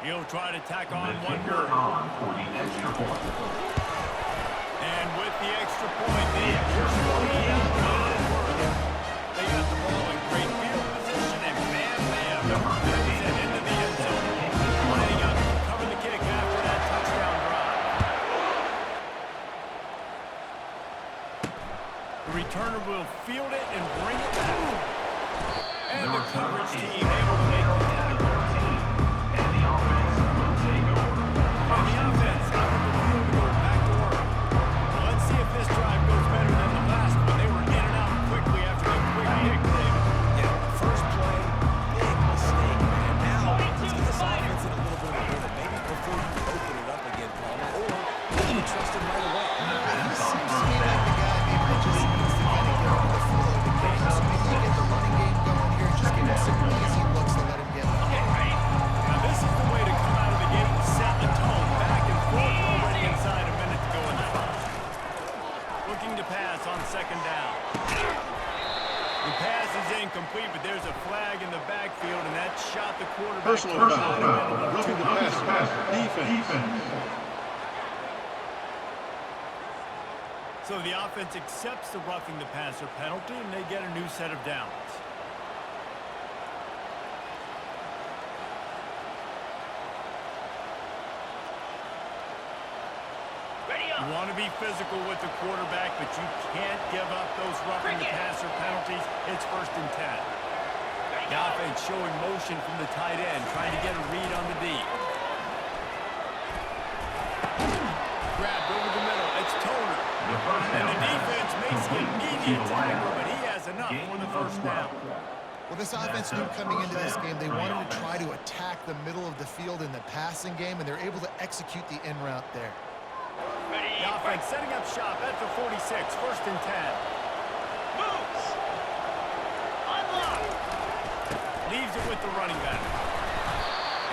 He'll try to tack on one more. And with the extra point, they push the lead out a little further. They got the ball in great field position, and bam, brings it into the end zone. Lining up to cover the kick after that touchdown drive. The returner will field it and bring it back. And the coverage team able to make the tackle. And the offense out of the field to go back to work. Well, let's see if this drive goes better than the last one. They were in and out quickly after that quick kick, David. Yeah, first play, big mistake, man. Now, let's get this offense in a little bit of a rhythm. Maybe before you open it up again, Palmer, or maybe you trust him right away. He seems to me like the guy maybe that just needs to kind of get on the flow of the game. So maybe you get the running game going here and just give him some easy looks to let him get on. Now, this is the way to come out of the gate and set the tone. Back and forth already inside a minute to go in the first. Looking to pass on second down. The pass is incomplete, but there's a flag in the backfield, and that shot the quarterback. Personal foul. Roughing the passer. Defense. So the offense accepts the roughing the passer penalty, and they get a new set of downs. You want to be physical with the quarterback, but you can't give up those roughing the passer penalties. It's 1st and 10. The offense showing motion from the tight end, trying to get a read on the D. Grabbed over the middle. It's Toner. And the defense makes the immediate tackle, but he has enough for the first down. Well, this offense knew coming into this game they wanted to try to attack the middle of the field in the passing game, and they're able to execute the in route there. The offense setting up shop at the 46, 1st and 10. Moves. Unlock. Leaves it with the running back.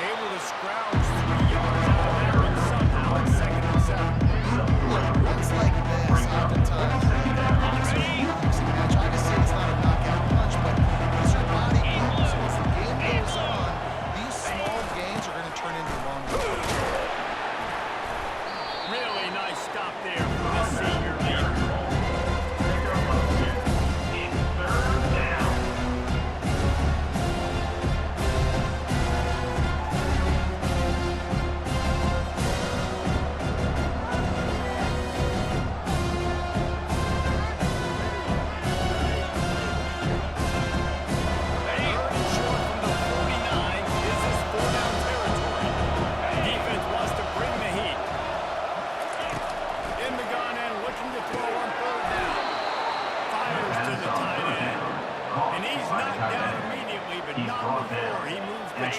Able to scrounge 3 yards out of there, and somehow it's 2nd and 7. Runs like this, oftentimes, boxing match. Obviously, it's not a knockout punch, but as your body moves, as the game goes on, these small gains are going to turn into long gains. Really nice stop there for the senior leader.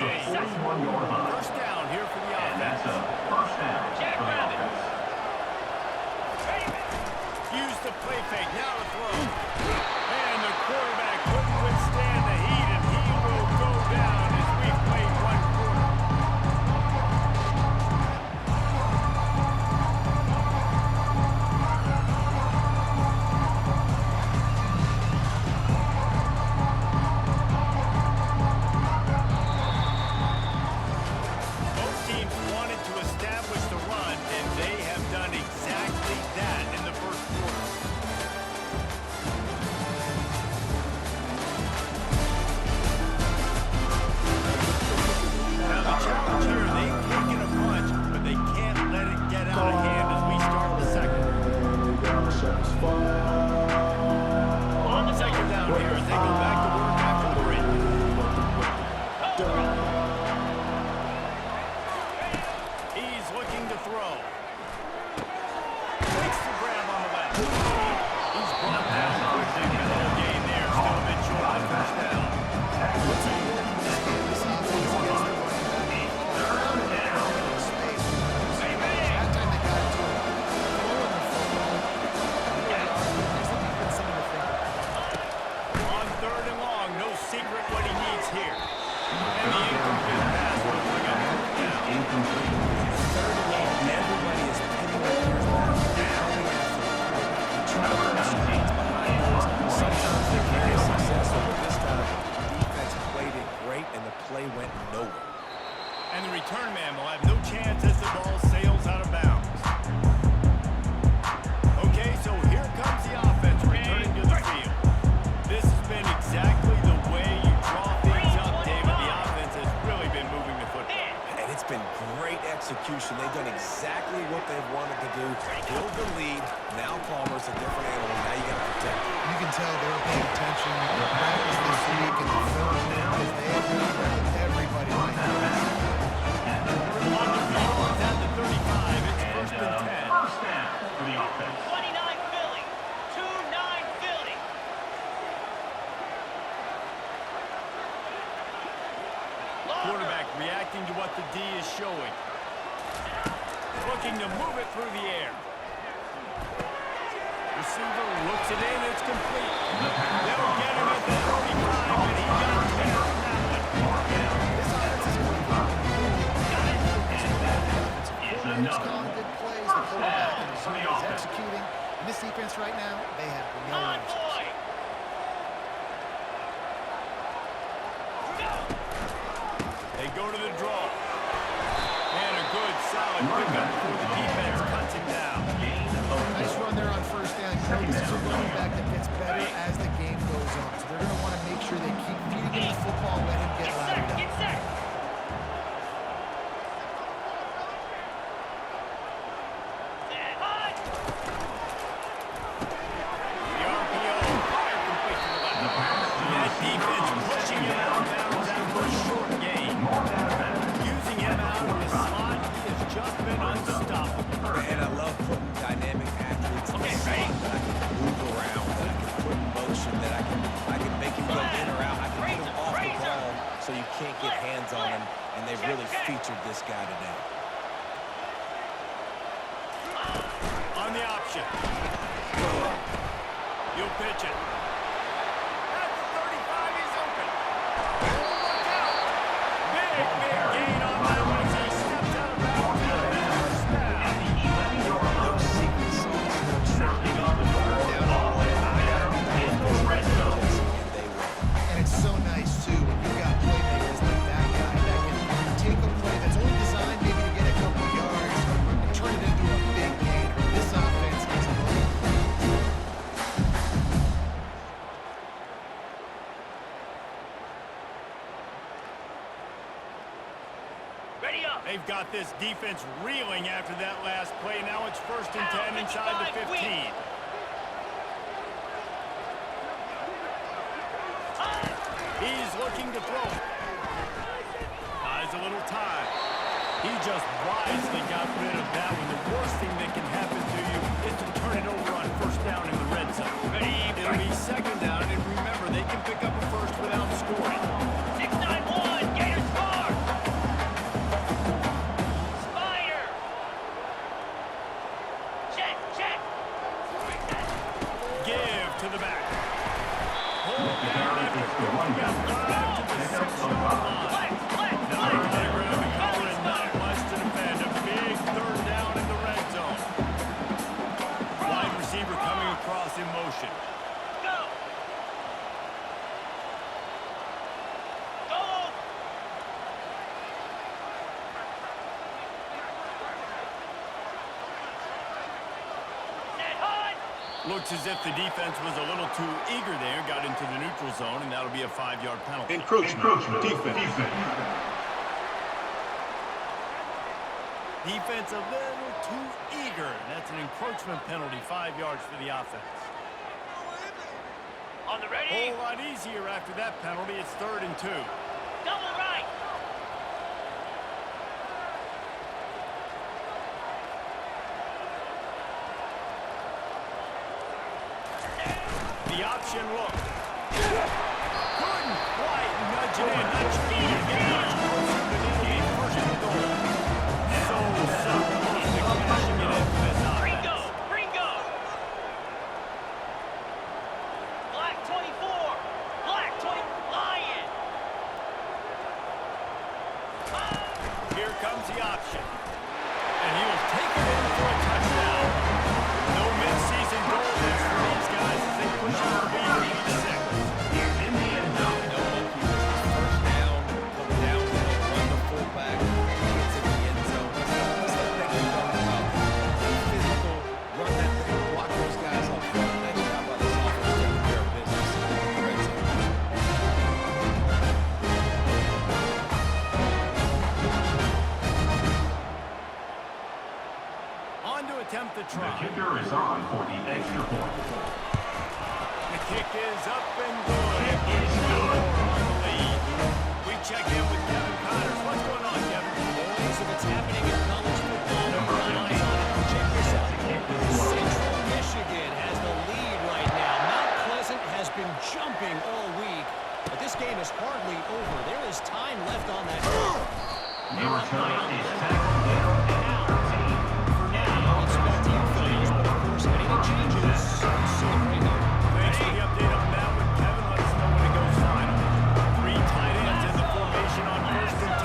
First down here for the offense. Use the play fake, now to throw. And the quarterback couldn't withstand the heat, and he will go down as we've played 1 quarter. Both teams wanted to establish the run, and they have done exactly that in the first quarter. Now the challenge here, they've taken a punch, but they can't let it get out of hand as we start the second. On the second down here as they go back to work after the break. He's looking to throw. Takes the grab on the left. He's brought down quickly for the whole game there. Still a bit short on 1st down. This offense gets the running back. Around the space. That time they got it to him. Throwing the football. There's the defense something to think about. On 3rd and long, no secret what he needs here. And the incomplete pass will bring up 4th down. 3rd and long, everybody is pinning their ears back. Coming after the quarterback. Trying to put some hands behind those. Sometimes they can be successful, but this time the defense played it great and the play went nowhere. And the return man will have no chance as the ball sails out of bounds. Okay, so here comes the offense returning to the field. This has been exactly the way you draw things up, David. The offense has really been moving the football. And it's been great execution. They've done exactly what they've wanted to do. Build the lead. Now Palmer's a different animal. Now you got to protect it. You can tell they were paying attention in practice this week and the film because they have been around everybody like this. On the field, it's at the 35. It's first and 10. First down for the offense. 29 Philly. 2-9 Philly. Quarterback reacting to what the D is showing. Looking to move it through the air. Receiver looks it in. It's complete. They'll get him at the 35, and he got 10 on that one. This offense is going to Is He's another. calling good plays. The quarterback and the receiver is executing. And this defense right now, they have no On answers. boy. They go to the draw. And a good, solid pickup before the defense cuts him down. Nice run there on first down. You know, this is a running back that gets better as the game goes on. So they're going to want to make sure they keep feeding him the football, let him get Get set. louder. Get set. Set. High. The RPO fired complete to the left. That defense pushing him out of bounds after a short gain. Using him out of the slot, he has just been unstoppable. Man, I love putting dynamic athletes in the slot that I can move around, that I can put in motion, that I can make him go in or out. I can put him off the ball so you can't get hands on him, and they've really featured this guy today. On the option. You'll pitch it. At the 35, he's open. Look out. Big gain on that one as he steps out of bounds out of his first down. No secret sauce, no tricking on the third down play. I got to be in the red zone. And they will. And it's so nice, too, when you've got playmakers like that guy that can take a play that's only designed maybe to get a couple yards and turn it into a big gainer. This offense is loaded. Ready up. They've got this defense reeling after that last play. Now it's first and 10 inside the 15. He's looking to throw. Buys a little time. He just wisely got rid of that one. The worst thing that can happen to you is to turn it over on first down in the red zone. It'll be second down, and remember, they can pick up a first without scoring. 6-9-1. Gators score. Spider. Check. Check. Give to the back. Hold down after picking up 5 to the 6-yard line. Flex. Flex. Now they're going to be covering not much to defend. A big third down in the red zone. Wide receiver coming across in motion. Go. Go. Set. High. Looks as if the defense was a little too eager there, got into the neutral zone, and that'll be a 5-yard penalty. Encroachment. Defense. Defense a little too eager. That's an encroachment penalty, 5 yards for the offense. On the A ready. whole lot easier after that penalty. It's 3rd and 2. Double right. The option look. Couldn't quite nudge it in. Not sure you can get much closer than it'll be first and goal. So close to cashing it in for this Ringo. offense. Ringo. Black 24. Black 20. Lion. Here comes the option. And he will take it in for a touchdown. No midseason goal this for these guys as they push on the lead to 6. No monkey business. First down, come downhill, run the fullback, The try. kicker is on for the extra point. The kick is up and good. It is good. On the lead. We check in with Kevin Connors. What's going on, Kevin? Boys, if it's happening in college football, we've got eyes on it. Check this out. Central Michigan has the lead right now. Mount Pleasant has been jumping all week, but this game is hardly over. There is time left on that clock. Number 7 is tackled down at 13. For now, it's back to your Phillies, but of course, anything changes. Soon right here. Thanks for the update on that one, Kevin. Let us know when it goes final. 3 tight ends in the formation on 1st and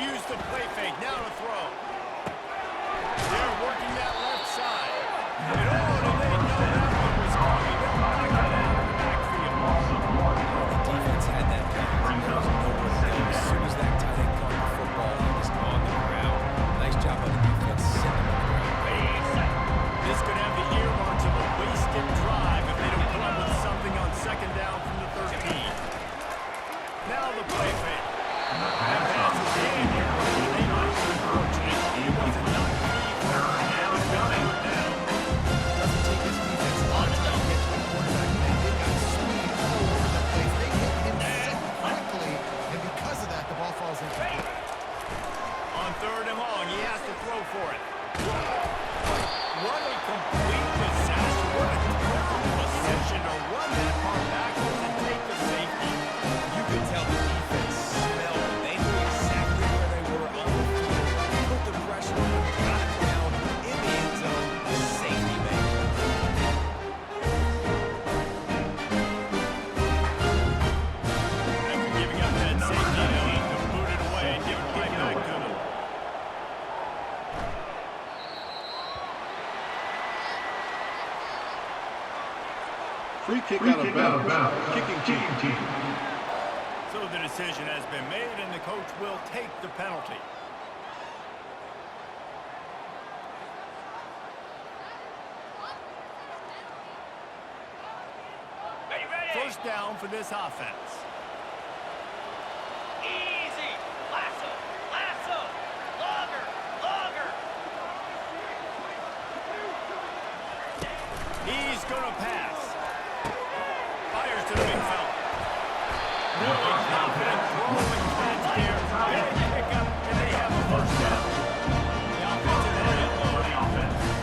10. Use the play fake. Now to throw. They're working that left side. And oh, did they know that one was coming? They'll knock it down in the backfield. Loss of 1. The defense had that coverage. Brings There up was nowhere to go. As soon as that tight end caught the football, he was on the ground. Nice job by the defense setting him on the ground. This could have the earmarks of a wasted drive if they don't come up with something on 2nd down from the 13. Now the play fake. The pass on Passes in. They might be fortunate. It was a not key for third down and 9. Doesn't take this defense a lot of time to get to the quarterback, man. They've got speed all over the place. They hit him so quickly, and because of that, the ball falls incomplete. On 3rd and long, he has to throw for it. What a complete disaster. What a terrible decision to run that far backwards and take the safety. You could tell the defense smelled it. They knew exactly where they were on the field. Put the pressure on them, got it down in the end zone. Safety made. After giving up that safety, they'll have to boot it away and give it right back to them. Free kick Free out kick of out of bounds. bounds. Kicking team. So the decision has been made, and the coach will take the penalty. Are you ready? 1st down for this offense. Easy. Lasso. Lasso. Longer. Longer. He's going to pass. Fires to the big fella. Really confident throwing catch there. They pick up, and they have a 1st down. The offensive line at low.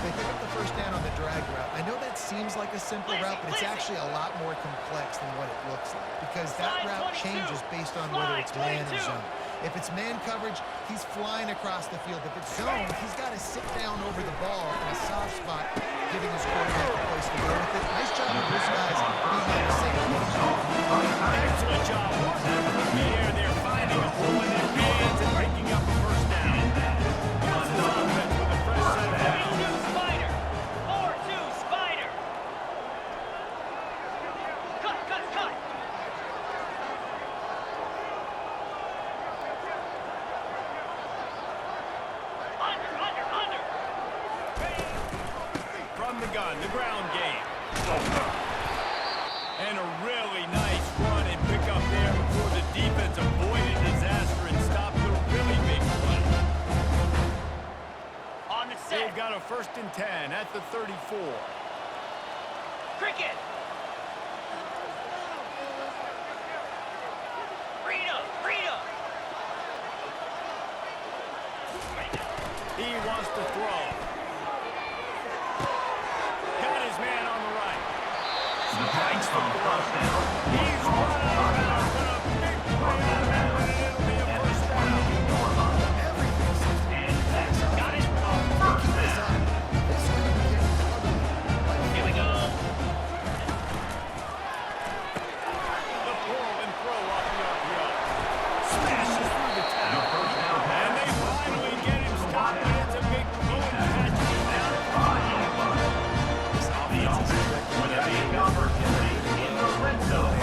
They pick up the 1st down on the drag route. I know that seems like a simple route, but it's actually a lot more complex than what it looks like because that route changes based on whether it's man or zone. If it's man coverage, he's flying across the field. If it's zone, he's got to sit down over the ball in a soft spot, giving his quarterback a place to go with it. Nice job of those guys being on the same page. Excellent job. In the air, they're finding a hole in their hands and picking up a 1st down. Here's his offense with a fresh set of downs. 3-2 Spider. 4-2 Spider. Cut, cut, cut. Under. From the gun, the ground game. And a really nice run and pick up there before the defense avoided disaster and stopped the really big play. On the set. They've got a 1st and 10 at the 34. Cricket. Rita. He wants to throw. Got his man on the right. The pass on 1st down. He's run out of bounds, but a big play out of that one, and it'll be a 1st down. Everything seems to be fast. Got it. Keep this up. This could get ugly. Here we go. The pull and throw off the RPO. Smashes through the The tackle. 1st down And pass. they finally get him stopped, and it's a big throw and catch. He's down at 5. The offense with a big opportunity in the red zone.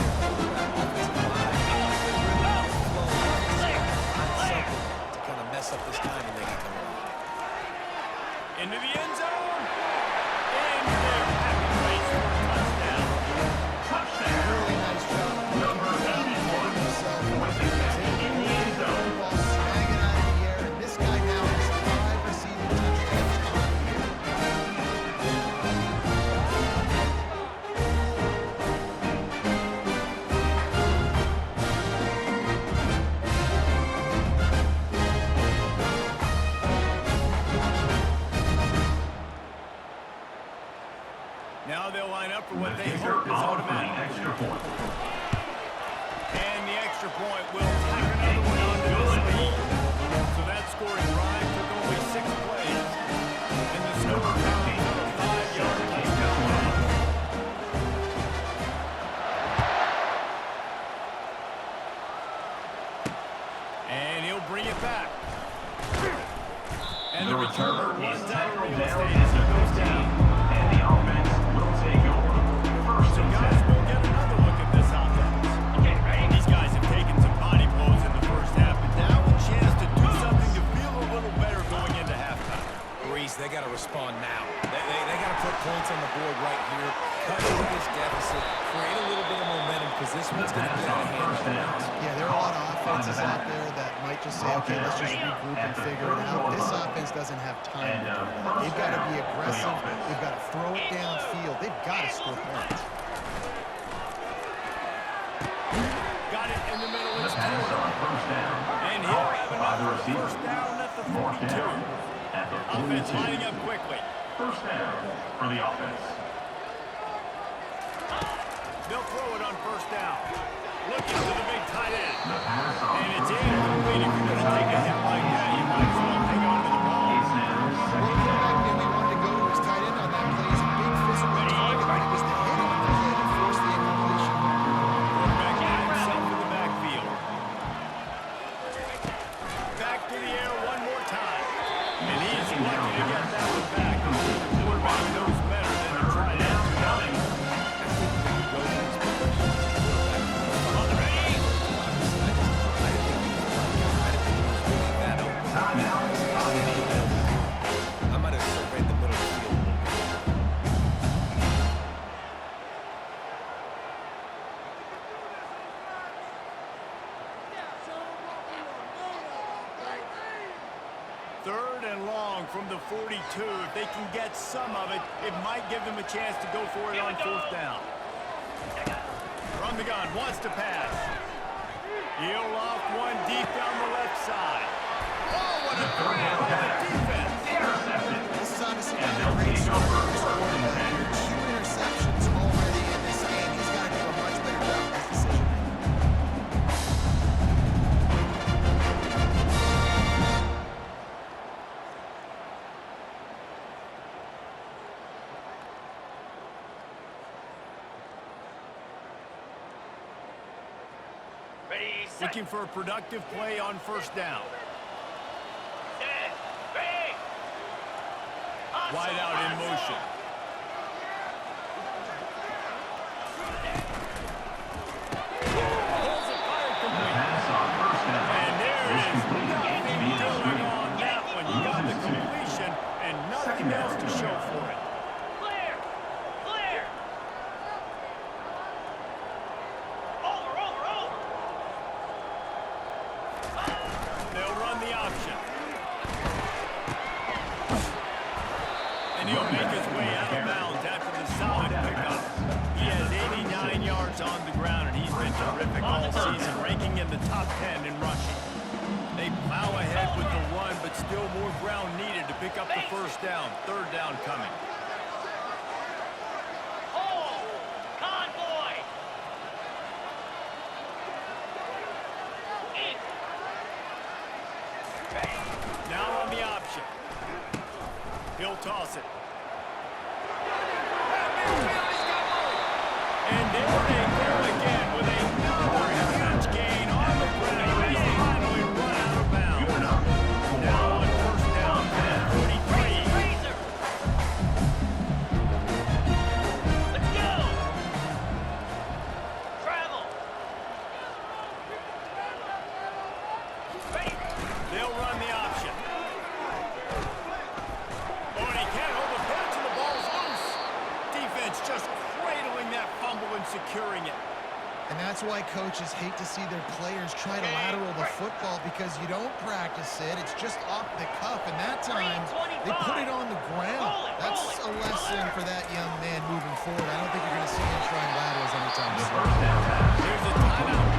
bring it back. And the The returner return runs is out of tackled real down estate at as he the goes 15, down. and the offense will take over. First So and guys, 10. we'll get another look at this offense. Okay, ready? These guys have taken some body blows in the first half, but now a chance to do something to feel a little better going into halftime. Reese, they got to respond now. They got to put points on the board right here, cut into this deficit, create a little bit of momentum because this one's going to get out of hand. First down. Yeah, there are a lot of offenses out there that might just say, okay, let's just regroup and figure it out. This offense doesn't have time to do that. They've got to be aggressive. They've got to throw it downfield. They've got to score points. Got it in the middle. The It's pass Taylor. on first down. And he'll have By the another receiver. first down at the Fourth 42. down at the Offense 42. lining up quickly. First down for the offense. They'll throw it on first down. Looking to the big tight end. The pass on And it's first down. incomplete. If you're going to take a hit like that, you might as well hang on to the ball. It's now Well, second the down. back then we wanted to go to his tight end on that play. He's a big physical target, but it was the hit on the play that forced the incompletion. Quarterback by himself in the backfield. Back to the air one more time. And he's lucky to get that one back. The quarterback knows better than to try that. Coming. Timeout on the defense. I might have surveyed the middle of the field a little bit. Third and long from the 42. If they can get some of it, it might give them a chance to go for it on fourth down. From the gun, wants to pass. He'll loft one deep down the left side. Oh, what a grab by the defense. Intercepted. This is obviously And not a they'll great take start over for this fourth and quarterback. 10. Two interceptions already in this game. He's got to do a much better job with his decision making. Ready, set, Looking for a productive play on first down. set, ready. Wide out in motion. Pulls it fire The complete. pass on first down And there is is complete nothing via the doing screen. on that one. You got the completion and nothing else to show for it. Clear, clear. Over, over, over. They'll run the option. And he'll make his way out of bounds after the solid pickup. He has 89 yards on the ground, and he's been terrific all season, ranking in the top 10 in rushing. They plow ahead with the run, but still more ground needed to pick up the first down. Third down coming. Hold, convoy. In. Ready. Now on the option. He'll toss it. And there they go again with another huge gain on the ground as they finally run out of bounds. Now on first down at 43. Razor. Let's go. Travel. Ready. They'll run the option. Oh, and he can't hold the pitch and the ball's loose. Defense just cradling that fumble and securing it. And that's why coaches hate to see their players try to lateral the football because you don't practice it. It's just off the cuff, and that time they put it on the ground. That's a lesson for that young man moving forward. I don't think you're going to see him trying laterals anytime The soon. first down pass. Here's a timeout.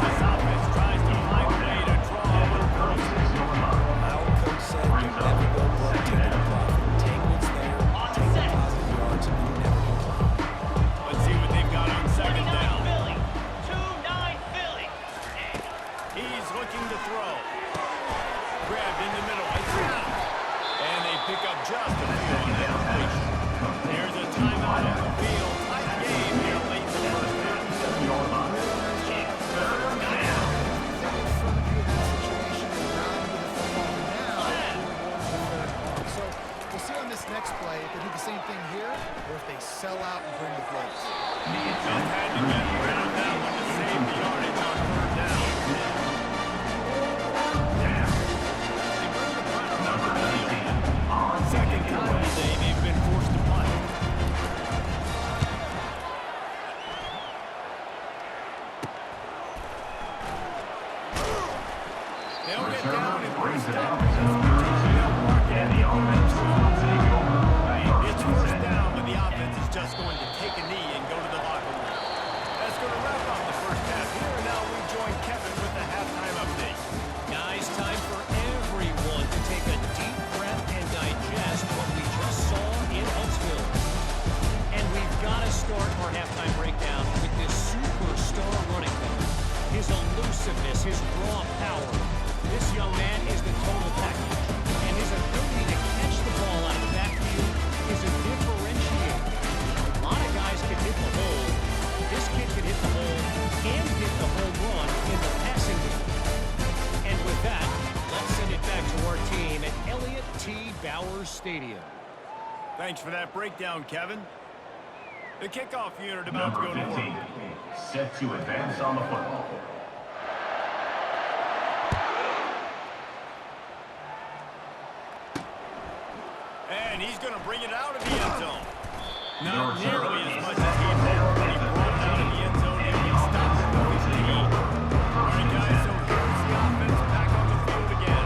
This offense tries to find a way to draw a little closer. Our coach said you never go broke taking a profit. Take what's there, take the positive yards, and you never complain. Let's see what they've got on second 29 down. Philly. 2-9 Philly. He's looking to throw. Grabbed in the middle. It's out. And they pick up just a few on that completion. Here's a timeout on the field. Tight game here late in the first half. Your line. Third down. In front of you in that situation, sell out and bring the blitz. Just had to get rid of that one to save the yardage on third down. Second time today, they've been forced to punt. They'll get down and first down. And the offense will take over. It's first down, but the offense is just going to take a knee and go to the locker room. That's going to wrap up the first half here, and now we join Kevin with the halftime update. Guys, time for everyone to take a deep breath and digest what we just saw in Huntsville. And we've got to start our halftime breakdown with this superstar running back. His elusiveness, his raw power. This young man is the total package. And his ability to catch the ball out of the backfield is a differentiator. A lot of guys can hit the hole. This kid can hit the hole and hit the home run in the passing game. And with that, let's send it back to our team at Elliott T. Bowers Stadium. Thanks for that breakdown, Kevin. The kickoff unit about to go Number to 15, work. set to advance on the football. And he's going to bring it out of the end zone. Not nearly as much as he did when he brought it out of the end zone and he stopped at the 15. All right, guys, so here's the offense back on the field again.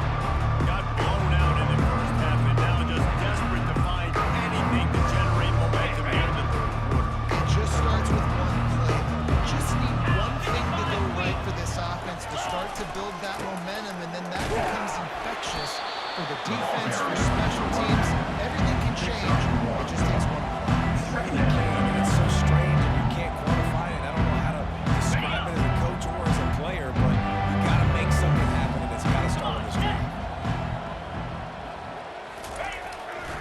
Got blown out in the first half and now just desperate to find anything to generate momentum here in the third quarter. It just starts with one play. You just need one thing to go right for this offense to start to build that momentum, and then that becomes infectious for the defense, for special teams. Everything can change. It just takes one play. Really can. I mean, it's so strange and you can't quantify it. I don't know how to describe it as a coach or as a player, but you got to make something happen, and it's got to start on the street.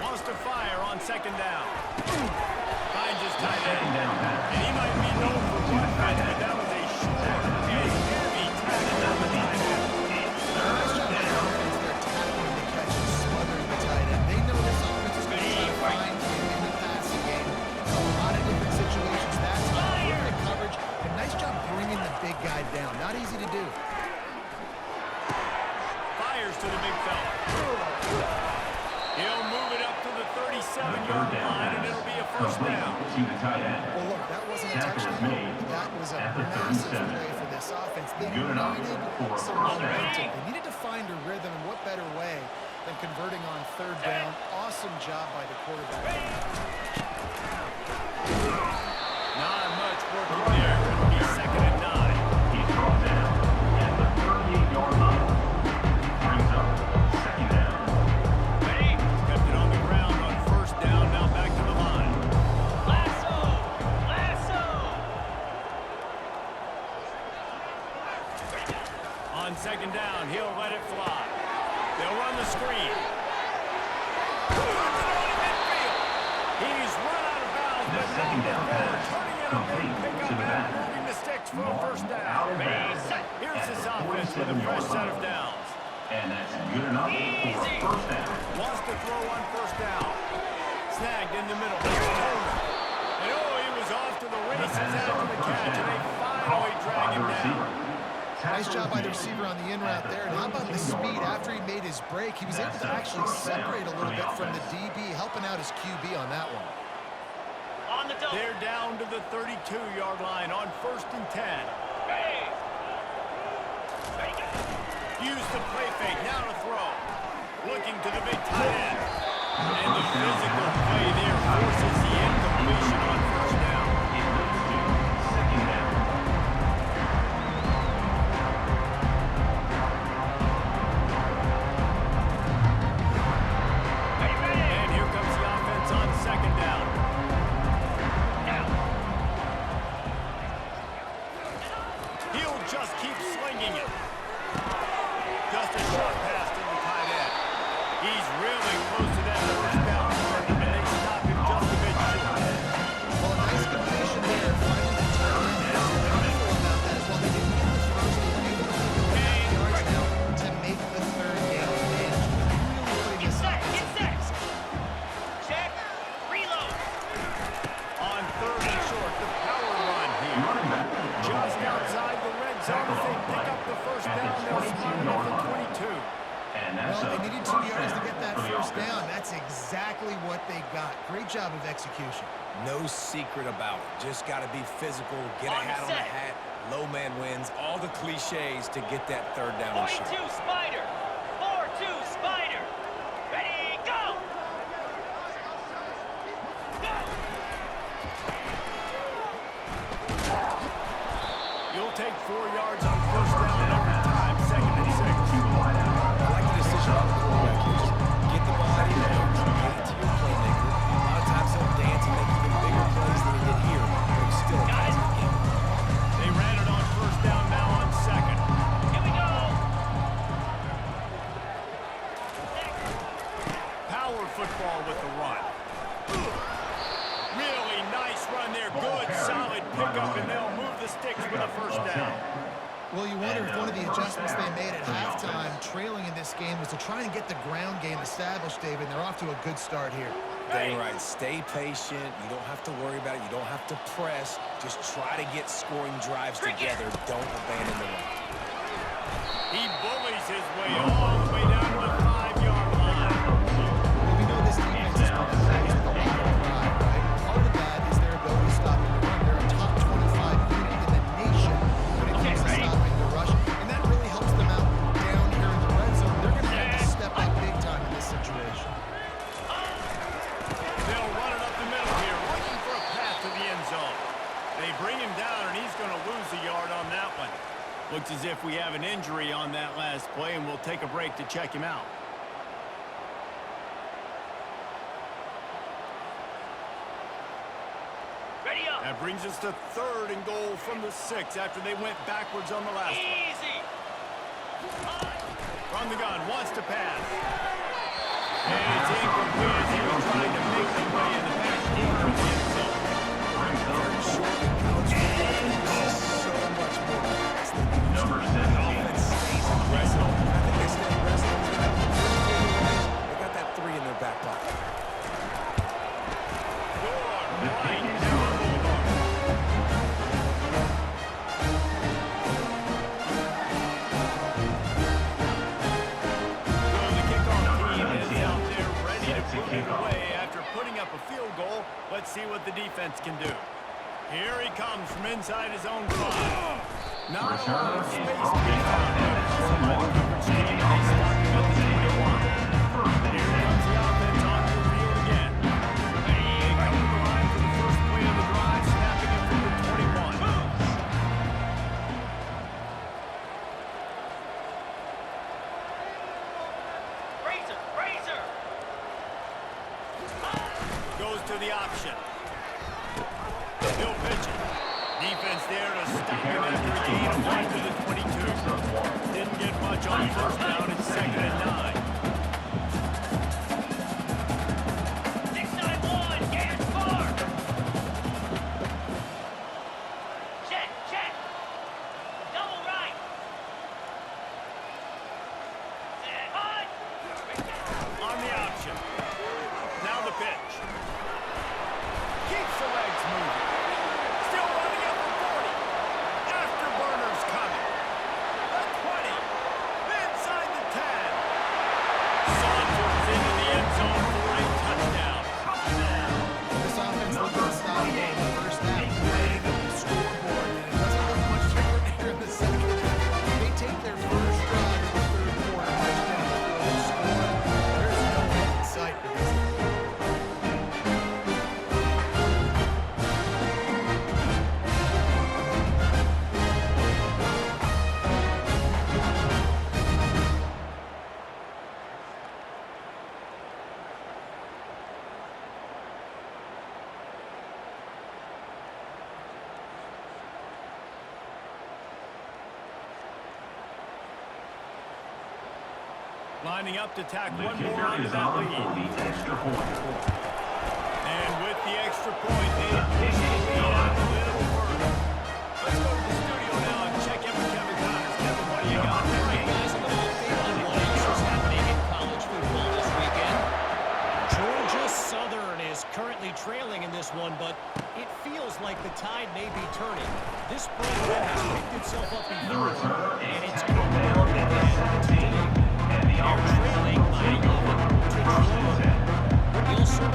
Wants to fire on second down. Finds his tight Second end. down pass. And he might be known for one pass, but that was a short and heavy tackle on the tight end. Nice job by the offense there, tackling the catch and smothering the tight end. They know this offense is going to try to find him in the passing game. A lot of different situations. That time, perfect coverage, and nice job bringing the big guy down. Not easy to do. Fires to the big fella. He'll move it up to the 37-yard line, and it'll be a first down. To the tight end. Well, look, that wasn't a Tackle touchdown. made That was a at the massive 37. play for this offense. They Good enough needed for a some first down. momentum. They needed to find a rhythm, and what better way than converting on third down. Awesome job by the quarterback. Not much working there. It'll be second and 9. He's brought down at the 38-yard line. Brings up second down. Kept it on the ground on first down. Now back to the line. Lasso! Lasso! On second down, he'll let it fly. They'll run the screen. Puts it on in midfield. He's run out of bounds, The but second down pass turning it a complete big to pickup the and back. moving the sticks for a first Out down. of bounds Here's at this the offense with a fresh 47-yard set of line. downs. And that's good enough for a first down. Wants to throw on first down. Snagged in the middle. Turner. And oh, he was off to the races Pass after on the first catch, and down. they finally Caught drag by him the down. receiver. Nice job by the receiver on the in route there. And how about the speed after he made his break? He was able to actually separate a little bit from the DB, helping out his QB on that one. On the double. They're down to the 32-yard line on first and 10. Ready. Use the play fake, now to throw. Looking to the big tight end. And the physical play there forces the incompletion on first down. It leads to second down. And here comes the offense on second down. He'll just keep slinging it. Just a short pass to the tight end. He's really close to that first down mark, and they stop him just a bit short. Well, a nice completion there. Finding the tight end. Wonderful about that as well. They didn't get the first. They were able to pick up yards now to make the third down manageable. Really putting Get this set. offense Get in set. Check. Reload. exactly what they got. Great job of execution. No secret about it. Just got to be physical, get a hat on the hat, low man wins, all the cliches to get that third down and 42 short. Spider. 4-2 Spider. Ready, go! Go! You'll take 4 yards on first down every time, 2nd and 6. I like the decision by the quarterback here. Just get the ball out of your hands, get it to your playmaker. A lot of times he'll dance and make even bigger plays than he did here, but he's still a positive game. They ran it on first down, now on 2nd. Here we go! Power football with the run. Really nice run there. Good, solid pickup, and they'll move the sticks with a first down. Well, you wonder if one of the adjustments they made at halftime, trailing in this game, was to try and get the ground game established, David. They're off to a good start here. Dang right. Stay patient. You don't have to worry about it. You don't have to press. Just try to get scoring drives together. Don't abandon the run. He bullies his way all the way down to the 5-yard line. Well, we know this defense is going to play with a lot of pride, right? Part of that is their ability to stop the run. They're a top 25 unit in the nation when it comes to stopping the rush, and that really helps them out down here in the red zone. They're going to have to step up big time in this situation. They'll run it up the middle here, looking for a path to the end zone. They bring him down, and he's going to lose a yard on that one. Looks as if we have an injury on that last play, and we'll take a break to check him out. Ready up! That brings us to 3rd and goal from the 6 after they went backwards on the last one. Easy! From the gun, wants to pass. And it's incomplete as he was trying to make the play in the back corner of the end zone. So much more pass than Number the 17. offense stays aggressive. I think they stay aggressive. They got that 3 in their back pocket. The kick is good. So the kickoff team is out there ready to put it away after putting up a field goal. Let's see what the defense can do. Here he comes from inside his own 5. Not a lot of space to be found. Somebody coverage team, and they stop him at the 21. Here comes the offense onto the field again. They come to the line for the first play of the drive, snapping it from the 21. Razor! Razor! Goes to the option. He'll pitch it. Defense there to stop him after a gain of 1 to the 22. Didn't get much on first down. It's 2nd and 9. 691! Gas far! Check! Check! Double right! Hut! On the option. Now the pitch. Keeps the legs moving. Still running up the 40. Afterburners coming. The 20. Inside the 10. Saunters into the end zone for a touchdown. This offense looking to stop the game in the first half. Leading up the scoreboard, and it doesn't look much different here in the second. They take their first drive in the third quarter, touchdown to throw the score. There's no end in sight for this. Lining up to tack The one more kicker onto is that on lead. for the extra point. And with the extra point, they push the lead out a little further. Let's go to the studio now and check in with Kevin Connors. Kevin, what do you got? All right, guys, a little update on what else is happening in college football this weekend. Georgia Southern is currently trailing in this one, but it feels like the tide may be turning. This program has picked itself up The before, return and is it's second coming down up at the again 17. today. And the They're offense trailing will by take 11 over to first and 10. 12. We'll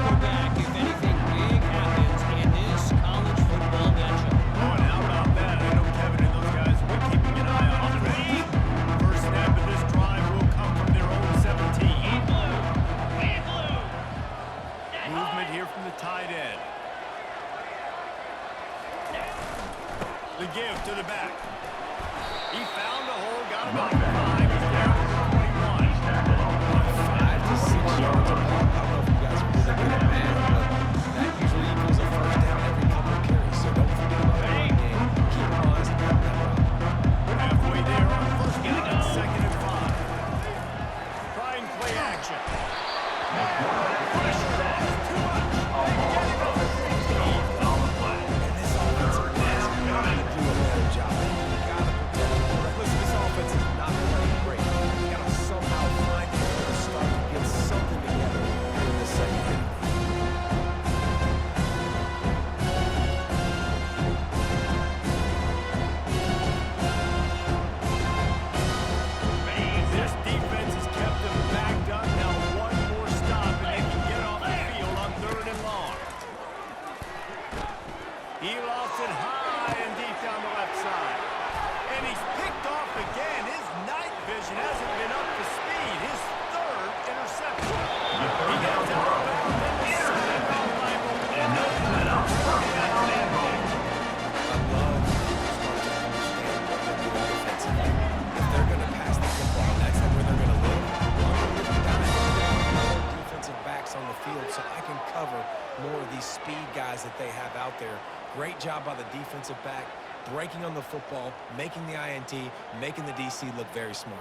that they have out there. Great job by the defensive back, breaking on the football, making the INT, making the DC look very smart.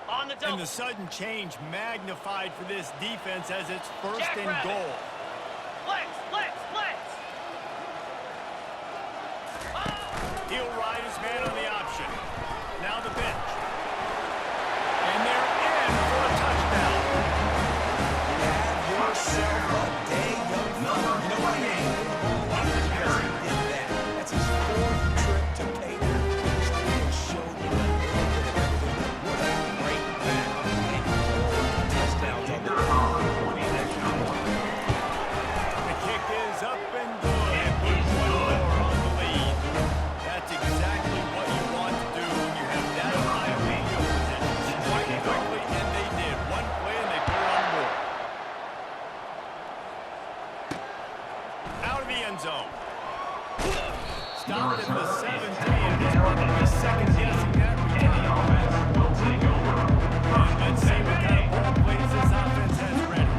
On the double. And the sudden change magnified for this defense as it's first and goal. Flex, flex, flex. He'll ride his man on the option. Now the bench. And they're in for a touchdown. Have yourself a day, young fella. You know what I mean? Because he did that. That's his 4th trip to pay dirt. Still showed you a little bit of everything. What a great back. And 4 touchdowns on the The kick is up and good. And put one more on the lead. That's exactly what you want to do when you have that high field position. Quite quickly, and they did. One play, and they put it on the board. Out of the end zone. Stopped at the 17. He's probably second guessing that return. Will take over. And let's see what kind of ball plays this offense has ready.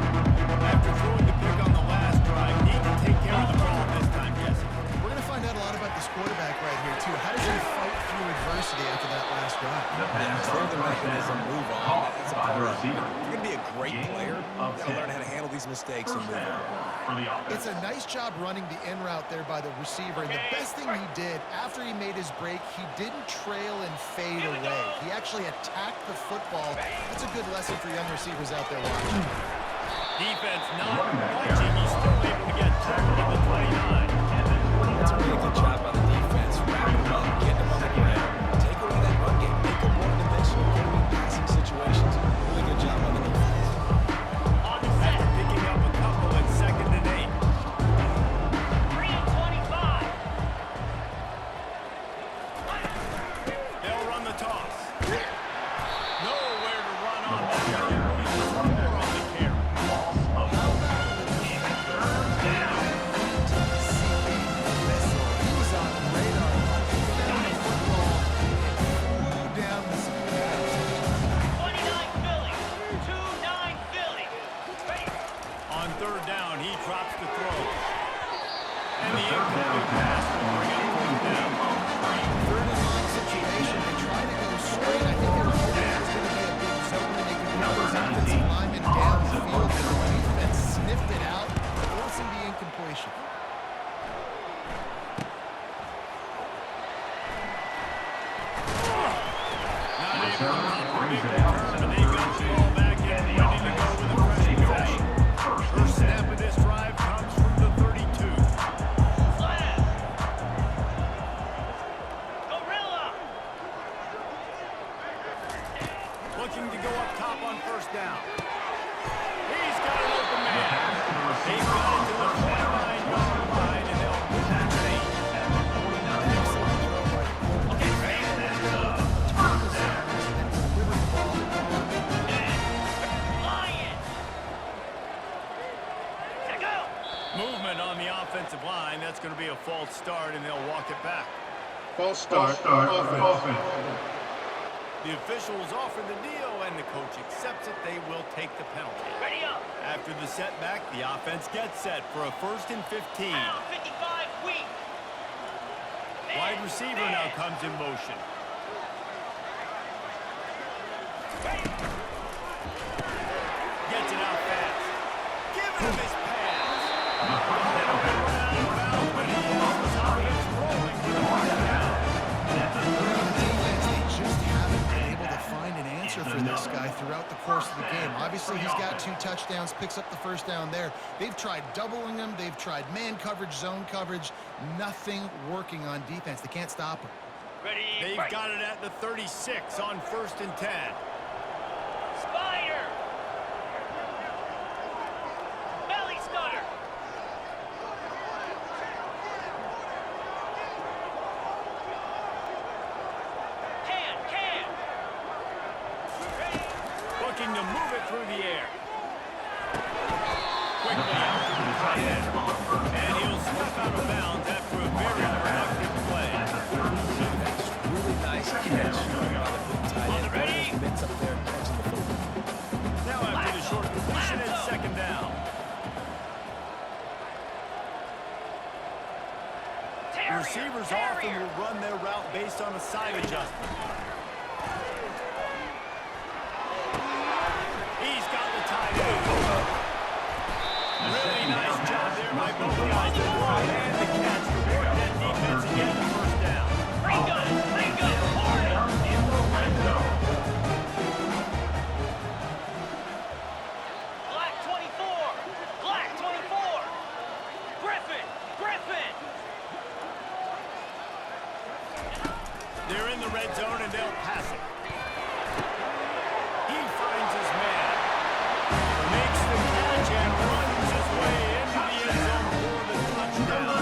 After throwing the pick on the last drive, need to take care of the ball this time, Jesse. We're going to find out a lot about this quarterback right here, too. How does he fight through adversity after that last drive? The pass Throw the mechanism, move on. caught That's a by the part of it. receiver. If you're going to be a great player, you got to learn how to handle these mistakes and move on. For the offense. It's a nice job running the in route there by the receiver. And the best thing he did after he made his break, he didn't trail and fade away. He actually attacked the football. That's a good lesson for young receivers out there watching. Defense not watching. He's still able to get tackled at the 29. That's a really good job by the defense. Wrap him up, get him on the ground, take away that run game, make him more dimensional, get him in passing situations. Really good job by the defense. On the set. After picking up a couple at 2nd and 8. 3 and 25. They'll run the toss. Nowhere to run on that. He's 4 on the carry. He's on the radar. He found the football and flew down the speed. 29 Philly. 2-9 Philly. Ready. On 3rd down, he drops the throw. And the incomplete pass will bring up 4th down. 3rd and long situation. They try to go straight. I think they were hoping it was going to be a big zone and they could get those offensive linemen down the field. But the defense sniffed it out, forcing the incompletion. Not able to make the big return, but they got the ball back in, ready to go with a fresh possession. First snap of this drive comes from the 32. Slam. Gorilla. Looking to go up top on 1st down. He's got an open man. They've got it to the 49-yard line, and they'll move that chain. Okay, ready. Lion. Set, go. Movement on the offensive line. That's going to be a false start, and they'll walk it back. False start. Offense. The officials offer the deal, and the coach accepts it. They will take the penalty. Ready up. After the setback, the offense gets set for a 1st and 15. Out. 55 weak. Wide receiver now comes in motion. Ready. Gets it out fast. Giving him his pass. Ball out of bounds, but he lost his offense rolling with a 1st down. Defense, they just haven't been able to find an answer for this guy throughout the course of the game. Obviously, he's got 2 touchdowns, picks up the 1st down there. They've tried doubling him. They've tried man coverage, zone coverage. Nothing working on defense. They can't stop him. Ready. They've break. got it at the 36 on 1st and 10. Spider. Belly stutter. Can. Ready. Looking to move it through the air. Quickly out to the tight end. And he'll step out of bounds after a very productive play. That's really nice catch by the tight end. Ready? Mitts up there catching the football. Now after the short completion, it's 2nd down. receivers often will run their route based on a side adjustment. He's got the tight end. Really nice job there by both guys. The throw and the catch to work that defense and get the first down. Ring gun, hard. In the red zone. Black 24. Black 24. Griffin. They're in the red zone and they'll pass it. He finds his man. Makes the catch and runs his way into the end zone for the touchdown.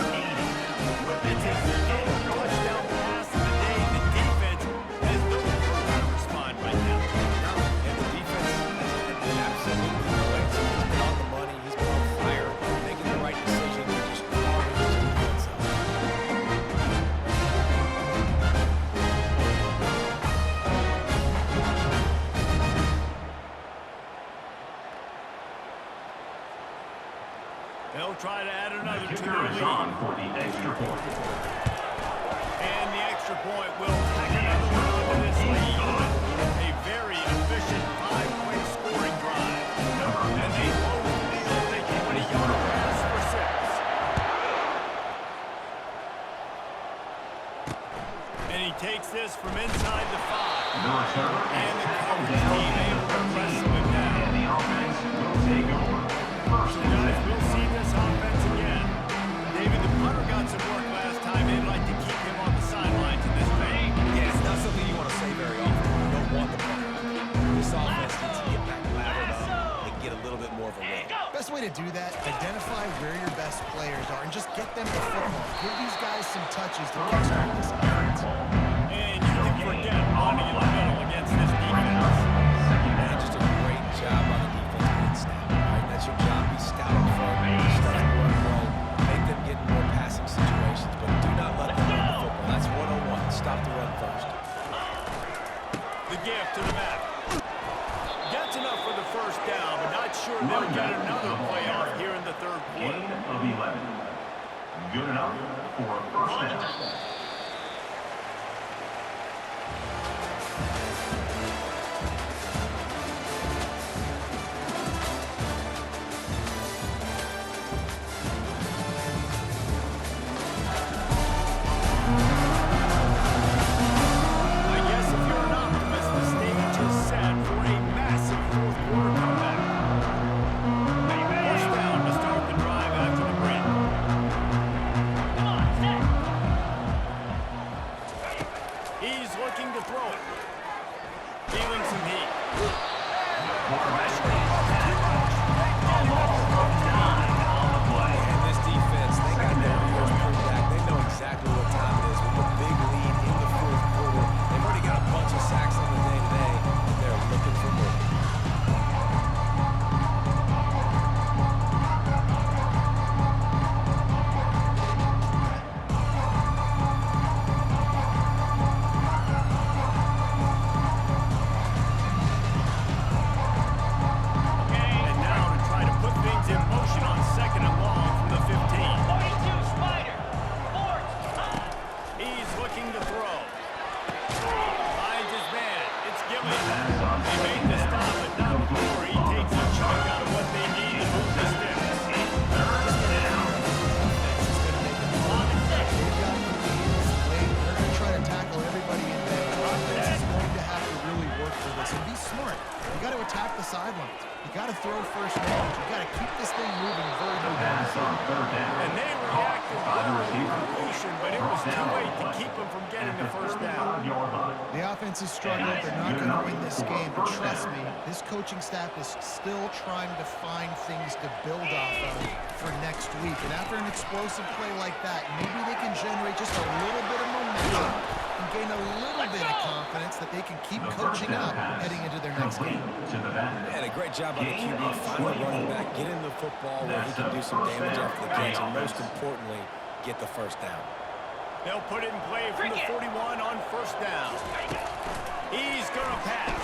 It's his third touchdown pass of the day. The defense has no clue how to respond right now. And the defense has had absolutely no answer. He's been on the money. He's been on fire, making the right decision. They're just carving his defense up. They'll try to add The another to kicker their is lead. on for the extra point. And the extra point will tack another one onto this lead. A very efficient 5-point scoring drive. And they close the deal if they can win a yard pass for 6. And he takes this from inside the 5. The return And the tackle coverage down team at able to 13. wrestle him down. And the offense will take over. First So and guys, 10. we'll see this offense again. David, the punter got some work last time. They'd like to keep him on the sidelines in this game. Yeah, it's not something you want to say very often. You don't want the punter. This offense needs to get back lathered up and get a little bit more of a run. Best way to do that, identify where your best players are and just get them the football. Give these guys some touches to kickstart this offense. And you can forget running in the middle against this defense. Man, just a great job on the defense being snapped. Right? That's your job. Be stout up front. Stuff the run play. Make them get in more passing situations, but do not let them run the football. That's 101. Stop the run first. The gift to the back. Gets enough for the first down, but not sure they'll get another play off here in the third quarter. Gain of 11. Good enough for a first down. I guess if you're an optimist, the stage is set for a massive fourth quarter comeback. First down to start the drive after the break. Come on, set. He's looking to throw it. Feeling some heat. And this defense, they got their ears pulled back. They know exactly what time it is. With the big lead in the fourth quarter, they've already got a bunch of sacks on the day today, and they're looking for more. And now to try to put things in motion on second and long from the 15. 42 Spider. Force. He's looking to throw. Finds his man. It's Gilliam. They made the stop, but not before he takes a chunk out of what they need to move the sticks. They're going to try to tackle everybody in there. Offense is going to have to really work for this and be smart. You got to attack the sidelines. You got to throw first downs. You got to keep this thing moving vertically down the Pass field. on third down. And they reacted By the well to the receiver. completion, but it was too late to keep them from getting the first down. 35-yard line. The offense has struggled. They're not going to win this game. But trust me, this coaching staff is still trying to find things to build off of for next week. And after an explosive play like that, maybe they can generate just a little bit of momentum and gain a little bit of confidence that they can keep coaching up heading into their next Complete game. to the back. Man, a great job on the QB. Find the running back, get in the football where he can do some damage after the catch, and most importantly, get the first down. They'll put it in play from the 41 on first down. He's going to pass.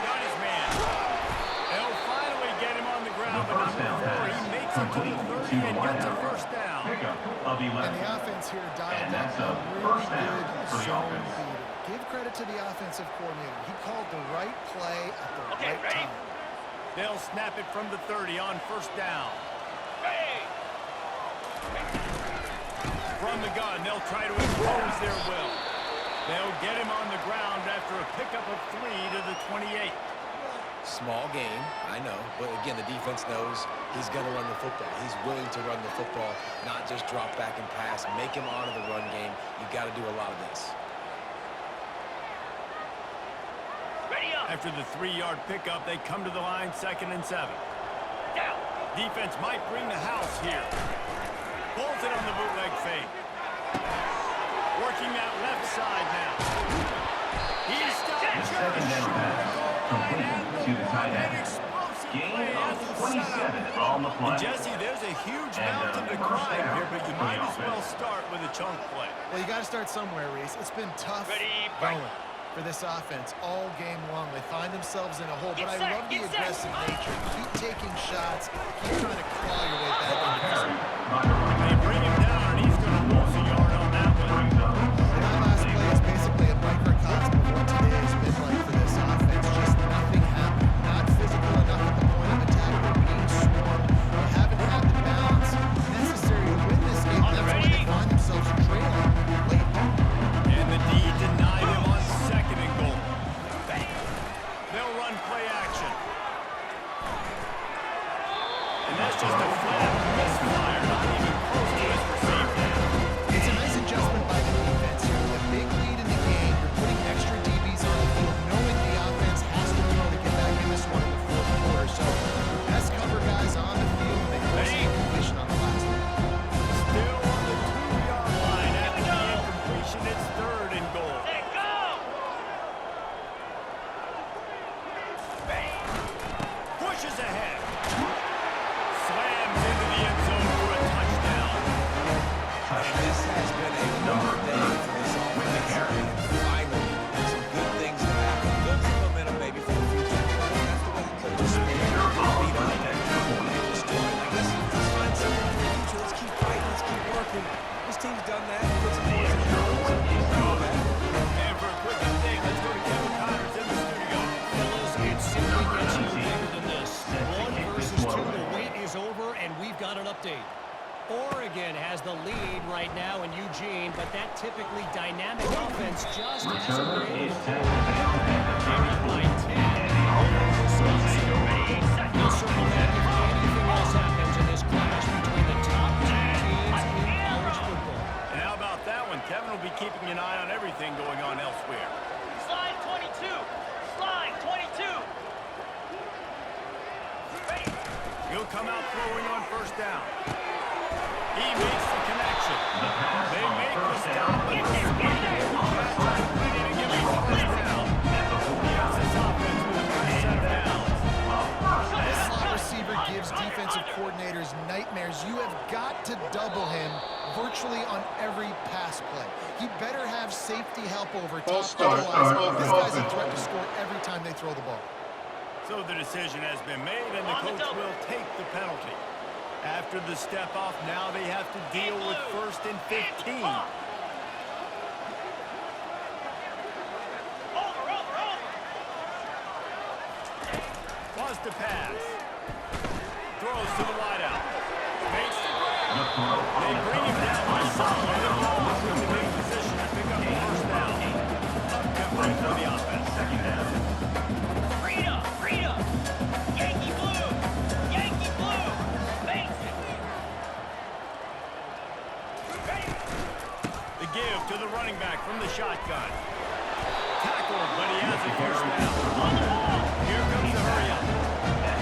Got his man. They'll finally get him on the ground, but not before he makes it to the 30 and gets a first down. Pickup of be left. And the offense here dialed And up that's a a really first down good for the zone offense. beater. Give credit to the offensive coordinator. He called the right play at the Okay, right ready? time. They'll snap it from the 30 on first down. Ready. From the gun, they'll try to impose their will. They'll get him on the ground after a pickup of 3 to the 28. Small game, I know, but again, the defense knows he's going to run the football. He's willing to run the football, not just drop back and pass, make him honor the run game. You got to do a lot of this. Ready up. After the 3-yard pickup, they come to the line, 2nd and 7. Down. Defense might bring the house here. Pulls it on the bootleg fake. Working that left side now. He's stopped. Second down pass. Complete to the tight end. Gain of 27 on the play. Jesse, there's a huge And, mountain to first climb down here, but you for the might as well offense. start with a chunk play. Well, you got to start somewhere, Reese. It's been tough Ready, going for this offense all game long. They find themselves in a hole, but I set, love the get set. aggressive nature. Keep taking shots. Keep trying to claw your way back into this. By the running They bring him down, and he's going to lose a yard on that one. brings up That last play is basically a microcosm of what today has been like for this offense. Just nothing happening. Not physical enough at the point of attack. They're being swarmed. They haven't had the balance necessary to win this game. That's why they find themselves trailing late. And the D denied him on 2nd and goal. They'll run play action. And that's just a flat misfire, not even close to his receiver. It's a nice adjustment by the defense here. With a big lead in the game, you're putting extra DBs on the field, knowing the offense has to throw to get back in this one in the fourth quarter. So, best cover guys on the field, and they force the completion on the last one. Still on the 2-yard line after the incompletion. It's 3rd and goal. Set, go. Ready. Pushes ahead. Slams into the end zone for a touchdown. And this has been a long day for this offense. And finally, some good things have happened. Build some momentum maybe for the future. That's the way the coaches speak. Beat up. Destroy. I guess let's find something for the future. Let's keep fighting. Let's keep working. This team's done that. Put some points in the board. And for a quick update, let's go to Kevin Connors in the studio. Fellas, it simply gets no bigger than this. 1 versus 2, the wait is over, and we've got an update. Oregon has the lead right now in Eugene, but that typically dynamic offense just hasn't return been is able to taken down at the by 30. 10. And the offense does so. We'll circle back if anything else happens in this clash between the top 2 teams in college football. And how about that one? Kevin will be keeping an eye on everything going on elsewhere. Slide 22. Slide 22. Ready. He'll come out throwing on first down. He makes the connection. The pass They on make the first stop, down but is the complete ready to give him first down. at the This 40. offense with a first set of downs. This slot receiver gives defensive coordinators nightmares. You have got to double him virtually on every pass play. He better have safety help over top. False start. Otherwise, this guy's a Offense. threat to score every time they throw the ball. So the decision has been made, and the coach will take the penalty. After the step off, now they have to deal with 1st and 15. Wants to pass. Throws to the wideout. Makes the grab. The throw They on the bring him down comeback by is some. brought They're down. all in the main position to pick up the first down. Up-tempo for the offense. Second down. Rita. Yankee blue. Yankee blue. Makes it. Ready. The give to the running back from the shotgun. Tackled, but he has a first down. On the ball. Here comes the hurry-up.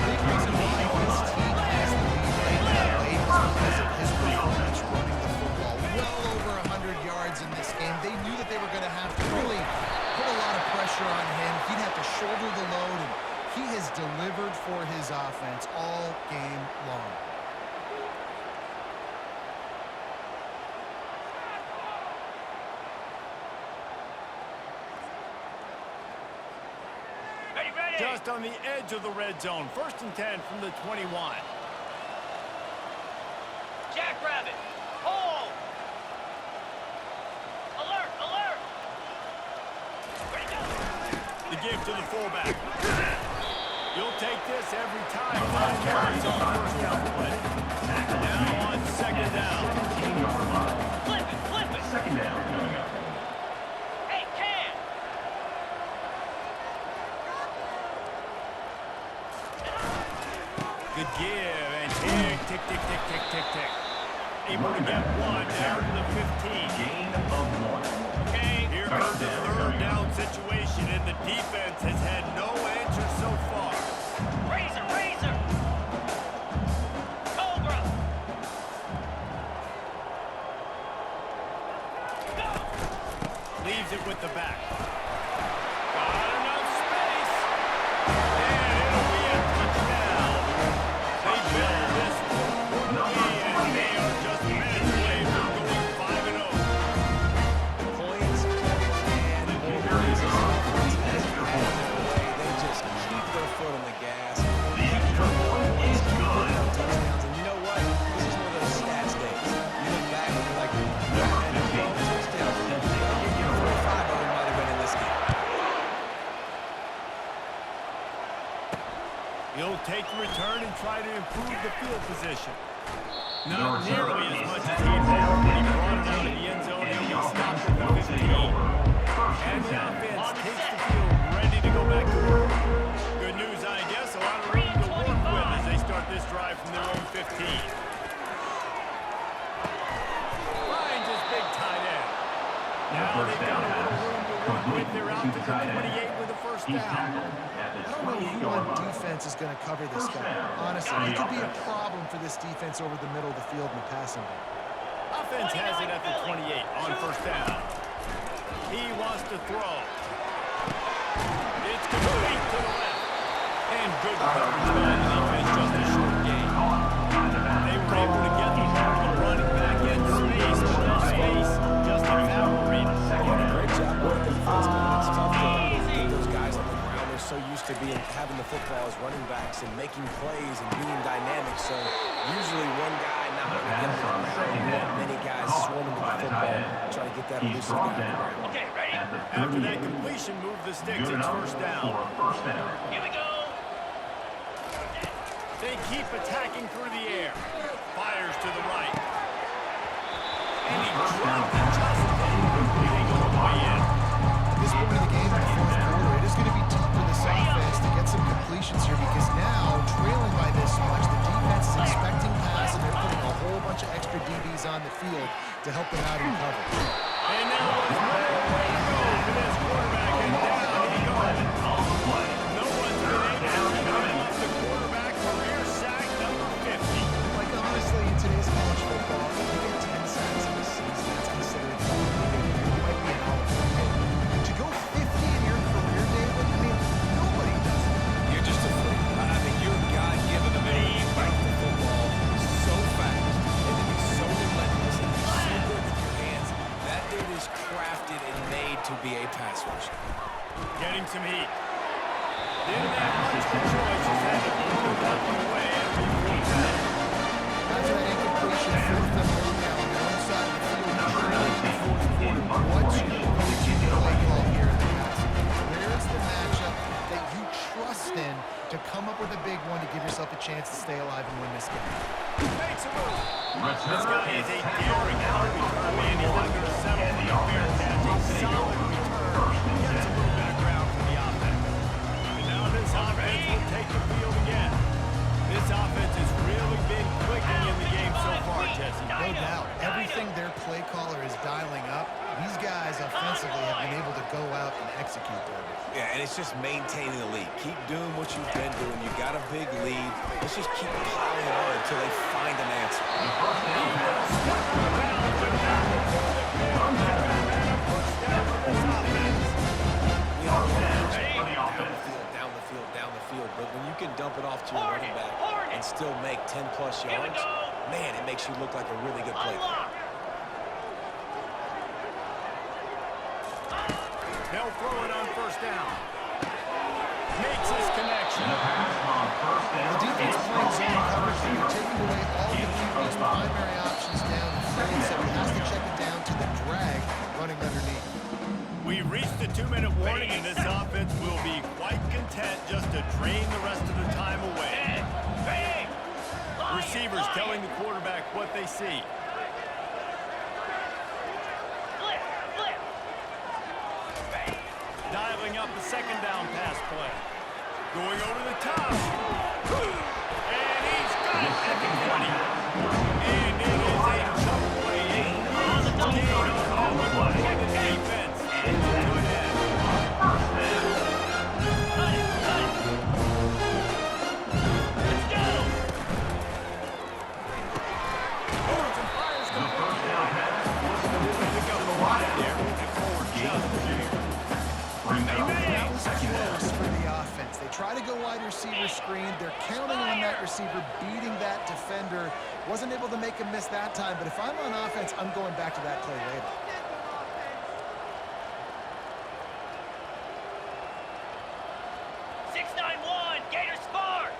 Big reason why this team has the lead right now, late, is because of his performance running the football. Well over 100 yards in this game. They knew that they were going to have to really put a lot of pressure on him. He'd have to shoulder the load, and he has delivered for his offense all game long. Ready. Just on the edge of the red zone. 1st and 10 from the 21. Jackrabbit. Hold. give to the fullback. You'll take this every time. 5 yards on the first down play. Now on second down. Flip it, flip it. Second down coming up. Hey, Cam. Good give, and tick, tick, tick, tick, tick, tick, tick. Able to get one down to the 15. Gain of 1. Okay. Here comes the third down situation, and the defense has had no answer so far. Razor, razor. Cobra. Go. Leaves it with the back. Got enough space. And it'll be a touchdown. They build this lead, and they are just minutes away from going 5-0. Points and more points. They just keep their foot on the gas. Touchdowns. And you know what? This is one of those stats days. You look back and you're like, man, 12 touchdowns. 4 or 5 of them might have been in this game. He'll take the return and try to improve the field position. Not nearly as much as he'd hoped when he brought it out of the end zone and he stopped at the 15. And the offense takes the field, ready to go back to work. Good news, I guess, a lot of room to work with as they start this drive from their own 15. Finds his big tight end. Now they've got a little room to work with. They're out to the 28 with a first He's down. tackled at the I don't know who 28-yard on line. defense is going to cover this guy. Honestly, he could be a problem for this defense over the middle of the field in the passing game. Offense has it at the 28 on first down. He wants to throw. It's complete to the left. And good coverage by the defense, just a short gain. They were able to get the ball to running back in space, but that space just evaporated. Doing a great job with the defense, man. It's tough to get those guys on the ground. They're so used to having the football as running backs and making plays and being dynamic. So usually one guy not going to get on the ground. Many guys swarming to the football, trying to get that elusive guy on the ground. Okay, ready? After that completion, move the sticks. It's first down. Here we go. They keep attacking through the air. Fires to the right. And he dropped it just completing all the way in. At this point in the game, in the fourth quarter, it is going to be tough for this offense to get some completions here because now, trailing by this much, the defense is expecting pass and they're putting a whole bunch of extra DBs on the field to help them out in coverage. And now it's nowhere to go for this quarterback, and down he goes. No one's been able to keep him off the quarterback. Career sack number 50. Like, honestly, in today's college football, if you get 10 sacks in a season, that's considered you might be an all-time. To go 50 in your career, David, I mean, nobody does it. You're just a freak. I mean, you're God-given ability to fight the football so fast and to be so relentless and be so good with your hands. That dude is crafted and made to be a pass rusher. Getting some heat. Didn't have much of a choice. Just had to throw it that one away and repeat that. After that incompletion, fourth and one now on the own side of the field, trailing in the fourth quarter. What's your go-to play call here in the passing game? Where is the matchup that you trust in to come up with a big one to give yourself a chance to stay alive and win this game? Makes a move. This guy is a daring out return man. He's not going to settle for the fair catch. A solid return. Gets a little bit of ground from the offense. And now this offense will take the field again. This offense has really been clicking in the game so far, Jesse. No doubt. Everything their play caller is dialing up, these guys offensively have been able to go out and execute them. Yeah, and it's just maintaining the lead. Keep doing what you've been doing. You got a big lead. Let's just keep piling on until they find an answer. Down the field. But when you can dump it off to your running back and still make 10-plus yards, man, it makes you look like a really good player. They'll throw it on first down. Makes his connection. The defense playing zone coverage here, taking away all of the QB's primary options down the field, so he has to check it down to the drag running underneath. We reached the 2-minute warning, and this offense will be quite content just to drain the rest of the time away. Receivers telling the quarterback what they see. Dialing up the second down pass play. Going over the top. And he's got it at the 20. And it is a jump play. Defense into an end. Let's go! Forwards and fires come pick up the line there. And forward just a bit. That was close for the offense. They try to go wide receiver screen. They're counting on that receiver beating that defender. Wasn't able to make him miss that time, but if I'm on offense, I'm going back to that play later. Gator Spark!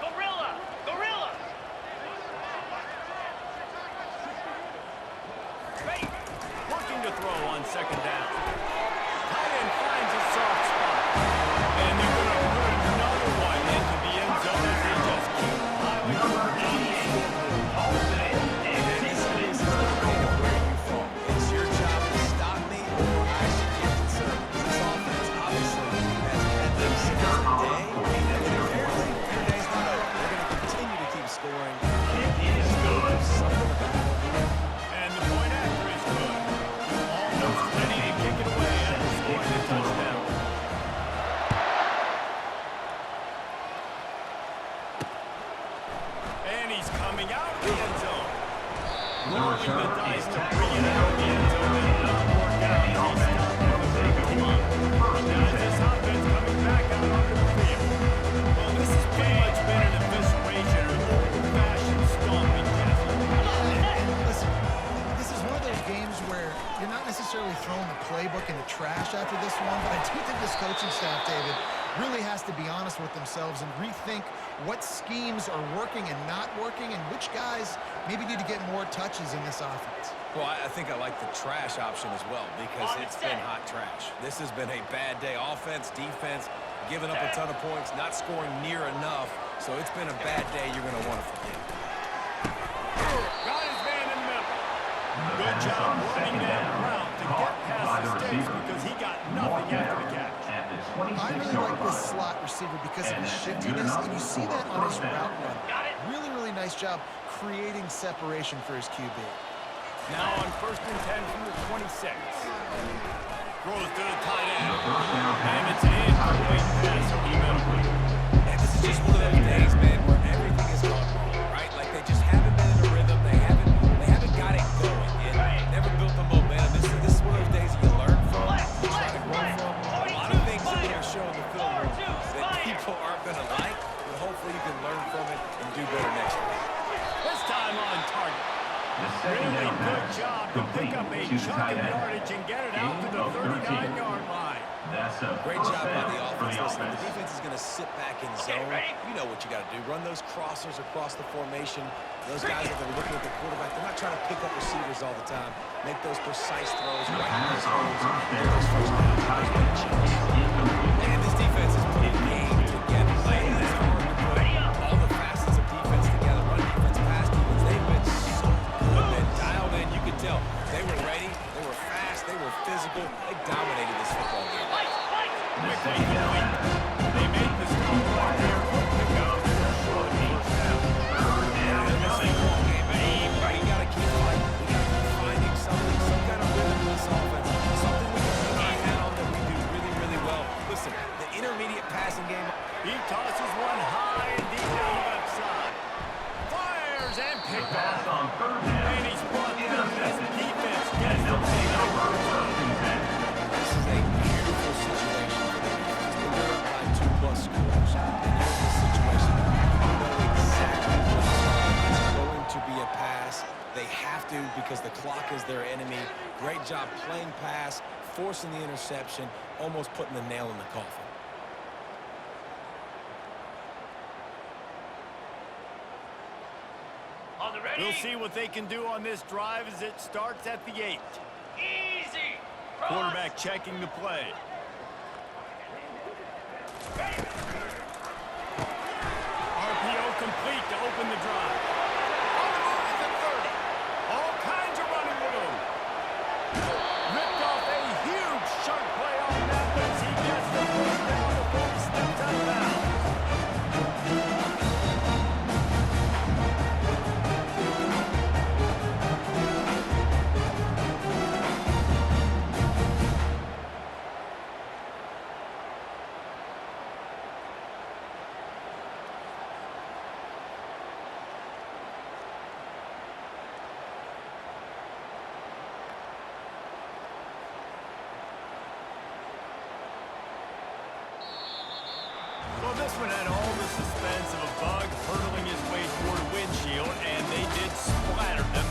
Gorilla! Gorilla! Ready! Working to throw on second down. Tight end finds a soft spot. And they're going to put another one into the end zone as they just keep piling on the It's your job to stop me, or I should get concerned. This offense obviously has had them since the day, and apparently their day's not over. They're going to continue to keep scoring. Something about it. And the point after is good. Almost ready to kick it away after scoring a touchdown. And he's coming out of the end zone. Rolling the dice to bring it out of the end zone and not work out. He's stopped at the 13. Now it's this offense coming back out onto the field. Well, this has pretty much been an evisceration or old-fashioned stomping, Jeff. Listen, this is one of those games where you're not necessarily throwing the playbook in the trash after this one, but I do think this coaching staff, David, really has to be honest with themselves and rethink what schemes are working and not working and which guys maybe need to get more touches in this offense. Well, I think I like the trash option as well because it's been hot trash. This has been a bad day. Offense, defense, giving up a ton of points, not scoring near enough. So it's been a bad day you're going to want to forget. Got his man in the middle. Good job running that route to get past the sticks because he got nothing after the catch. I really like this slot receiver because of his shiftiness, and you see that on his route run. Really, really nice job creating separation for his QB. Now on 1st and 10 from the 26. Throws to the tight end. And it's an incomplete pass over the middle. And this is just one of those days, man, where everything is gone wrong, right? Like they just haven't been in a rhythm. They haven't got it going. And never built the momentum. This is one of those days you learn from. You try to grow from. A lot of things that are showing the film that people aren't going to like, but hopefully you can learn from it and do better next week. This time on target. Really good job to pick up a chunk of yardage and get it out to the 39-yard line. Great job by the offense. Listen, the defense is going to sit back in zone. You know what you got to do. Run those crossers across the formation. Those guys that are looking at the quarterback, they're not trying to pick up receivers all the time. Make those precise throws, right in those holes, get those first downs, those big chunks. And this defense is putting game together. It's hard to put all the facets of defense together. Run defense, pass defense. They've been so good. Been dialed in. You could tell they were ready. They were fast. They were physical. They dominated this football game. They made the stop right there. Pick up their short first down. We got to keep fighting. We got to keep finding something, some kind of rhythm in this offense. Something we can hang our hat on that we do really, really well. Listen, the intermediate passing game. He tosses one high and deep down the left side. Fires and picked off. And he's brought down as the defense gets the This is a beautiful situation for the defense. They're up by 2+ scores. And they're in this situation. You know exactly what's going to be a pass. They have to because the clock is their enemy. Great job playing pass, forcing the interception, almost putting the nail in the coffin. On the ready? We'll see what they can do on this drive as it starts at the 8. Easy. Quarterback checking the play. RPO complete to open the drive. On the move is at 30. All kinds of running room. Ripped off a huge chunk play on that one as he gets the first down before he steps out of bounds. Well, this one had all the suspense of a bug hurtling his way toward a windshield, and they did splatter them